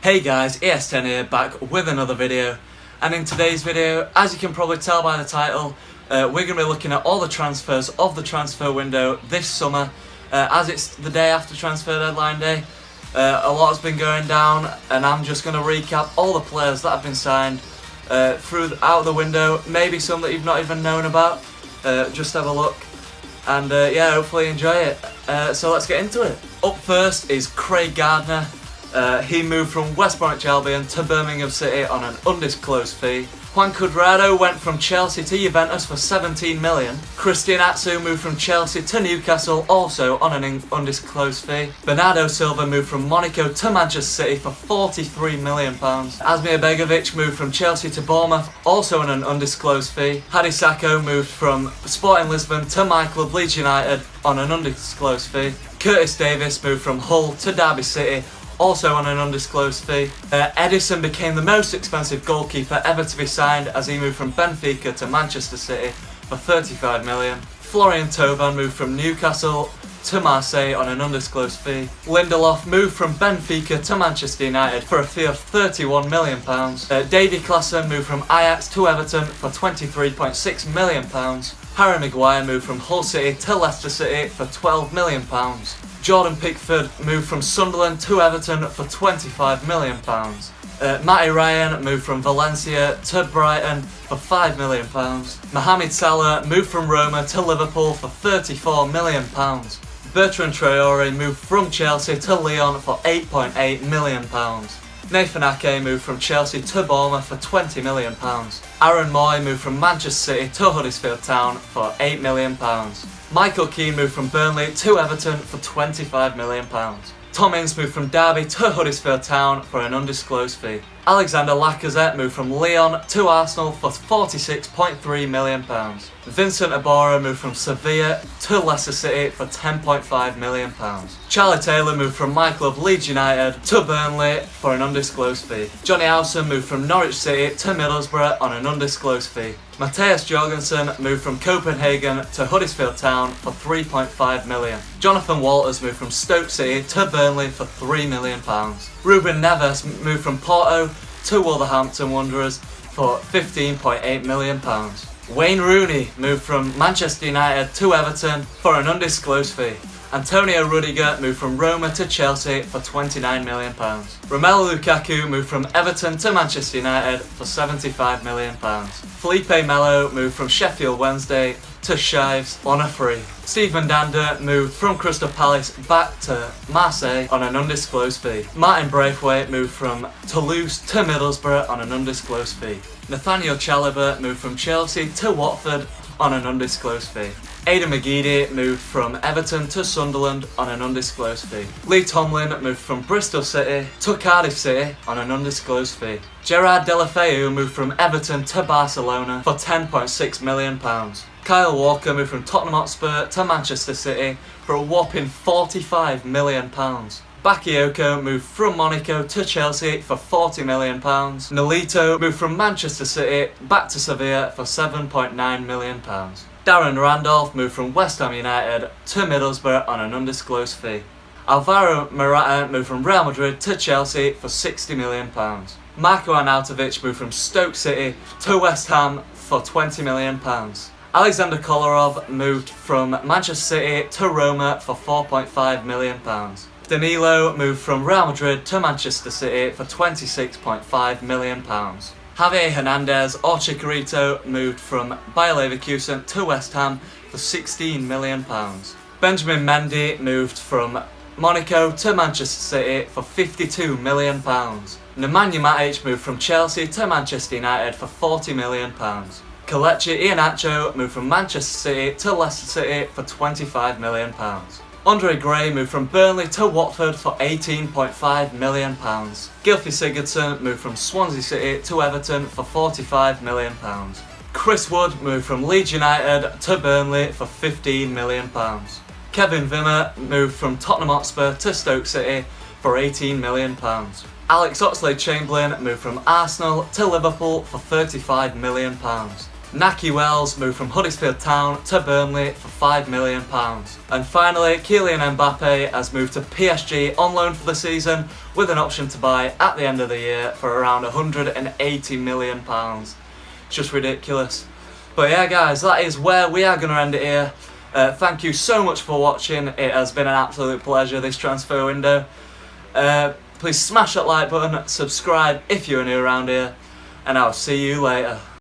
Hey guys, ES10 here, back with another video, and in today's video, as you can probably tell by the title, we're going to be looking at all the transfers of the transfer window this summer, as it's the day after transfer deadline day. A lot has been going down, and I'm just going to recap all the players that have been signed throughout the window, maybe some that you've not even known about. Just have a look, and yeah, hopefully enjoy it. So let's get into it. Up first is Craig Gardner. He moved from West Bromwich Albion to Birmingham City on an undisclosed fee. Juan Cuadrado went from Chelsea to Juventus for 17 million. Christian Atsu moved from Chelsea to Newcastle, also on an undisclosed fee. Bernardo Silva moved from Monaco to Manchester City for £43 million. Asmir Begovic moved from Chelsea to Bournemouth, also on an undisclosed fee. Hadi Sakho moved from Sporting Lisbon to my club Leeds United on an undisclosed fee. Curtis Davis moved from Hull to Derby City, also on an undisclosed fee. Edison became the most expensive goalkeeper ever to be signed as he moved from Benfica to Manchester City for 35 million. Florian Thauvin moved from Newcastle to Marseille on an undisclosed fee. Lindelof moved from Benfica to Manchester United for a fee of £31 million. Davy Klaassen moved from Ajax to Everton for £23.6 million. Harry Maguire moved from Hull City to Leicester City for £12 million. Jordan Pickford moved from Sunderland to Everton for £25 million. Matty Ryan moved from Valencia to Brighton for £5 million. Mohamed Salah moved from Roma to Liverpool for £34 million. Bertrand Traore moved from Chelsea to Lyon for £8.8 million. Nathan Ake moved from Chelsea to Bournemouth for £20 million. Aaron Moy moved from Manchester City to Huddersfield Town for £8 million. Michael Keane moved from Burnley to Everton for £25 million. Tom Ince moved from Derby to Huddersfield Town for an undisclosed fee. Alexander Lacazette moved from Lyon to Arsenal for £46.3 million. Vincent Iborra moved from Sevilla to Leicester City for £10.5 million. Charlie Taylor moved from my club Leeds United to Burnley for an undisclosed fee. Johnny Howson moved from Norwich City to Middlesbrough on an undisclosed fee. Matthias Jorgensen moved from Copenhagen to Huddersfield Town for £3.5 million. Jonathan Walters moved from Stoke City to Burnley for £3 million. Ruben Neves moved from Porto to Wolverhampton Wanderers for £15.8 million. Wayne Rooney moved from Manchester United to Everton for an undisclosed fee. Antonio Rudiger moved from Roma to Chelsea for £29 million. Romelu Lukaku moved from Everton to Manchester United for £75 million. Felipe Melo moved from Sheffield Wednesday to Chives on a free. Stephen Dander moved from Crystal Palace back to Marseille on an undisclosed fee. Martin Braithwaite moved from Toulouse to Middlesbrough on an undisclosed fee. Nathaniel Chalobah moved from Chelsea to Watford on an undisclosed fee. Aidan McGeady moved from Everton to Sunderland on an undisclosed fee. Lee Tomlin moved from Bristol City to Cardiff City on an undisclosed fee. Gerard Deulofeu moved from Everton to Barcelona for £10.6 million. Kyle Walker moved from Tottenham Hotspur to Manchester City for a whopping £45 million. Bakayoko moved from Monaco to Chelsea for £40 million. Nolito moved from Manchester City back to Sevilla for £7.9 million. Darren Randolph moved from West Ham United to Middlesbrough on an undisclosed fee. Alvaro Morata moved from Real Madrid to Chelsea for £60 million. Marko Arnautovic moved from Stoke City to West Ham for £20 million. Alexander Kolarov moved from Manchester City to Roma for £4.5 million. Danilo moved from Real Madrid to Manchester City for £26.5 million. Javier Hernandez or Chicharito moved from Bayer Leverkusen to West Ham for £16 million. Benjamin Mendy moved from Monaco to Manchester City for £52 million. Nemanja Matic moved from Chelsea to Manchester United for £40 million. Kelechi Iheanacho moved from Manchester City to Leicester City for £25 million. Andre Gray moved from Burnley to Watford for £18.5 million. Gylfi Sigurdsson moved from Swansea City to Everton for £45 million. Chris Wood moved from Leeds United to Burnley for £15 million. Kevin Wimmer moved from Tottenham Hotspur to Stoke City for £18 million. Alex Oxlade-Chamberlain moved from Arsenal to Liverpool for £35 million. Naki Wells moved from Huddersfield Town to Burnley for £5 million. And finally, Kylian Mbappe has moved to PSG on loan for the season with an option to buy at the end of the year for around £180 million. It's just ridiculous. But yeah guys, that is where we are going to end it here. Thank you so much for watching. It has been an absolute pleasure, this transfer window. Please smash that like button, subscribe if you're new around here, and I'll see you later.